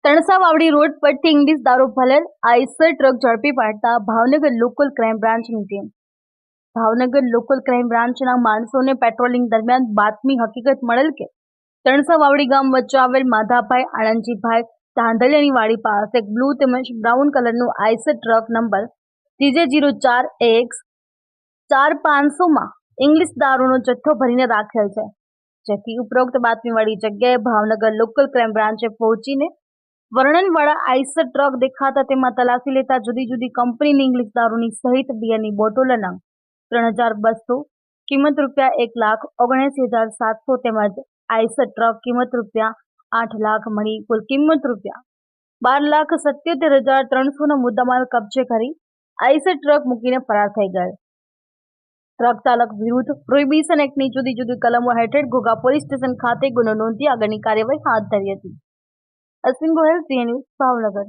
તણસા Vavdi road પરથી English દારૂ ભરેલ આઈસર ટ્રક ઝડપી પાડતા ભાવનગર લોકલ ક્રાઇમ બ્રાન્ચની ટીમ. ભાવનગર લોકલ ક્રાઇમ બ્રાન્ચના માણસોને પેટ્રોલિંગ દરમિયાન બાતમી હકીકત મળેલ કે તણસા વાવડી ગામ વચ્ચે આવેલ માધાભાઈ આણંદજીભાઈ ધાંધલિયાની વાડી પાસે એક બ્લુ તેમજ બ્રાઉન કલરનું આઈસર ટ્રક નંબર CJ04AX 4500માં ઇંગ્લિશ દારૂનો જથ્થો ભરીને રાખેલ છે, જેથી ઉપરોક્ત બાતમીવાળી જગ્યાએ ભાવનગર લોકલ ક્રાઇમ બ્રાન્ચે પહોંચીને વર્ણનવાળા આઈસર ટ્રક દેખાતા તેમાં તલાશી લેતા જુદી જુદી કંપનીની ઇંગ્લિશ દારૂની સહિત બિયરની બોટલોના 3200, કિંમત ₹1,79,700 તેમજ આઈસર ટ્રક કિંમત ₹8 લાખ મળી કુલ કિંમત ₹12,77,300 મુદ્દામાલ કબજે કરી આઈસર ટ્રક મૂકીને ફરાર થઈ ગયેલ. ટ્રક ચાલક વિરુદ્ધ પ્રોહિબિશન એક્ટની જુદી જુદી કલમો હેઠળ ઘોઘા પોલીસ સ્ટેશન ખાતે ગુનો નોંધી આગળની કાર્યવાહી હાથ ધરી હતી. અશ્વિન ગોહિલ, ઝી ન્યૂઝ, ભાવનગર.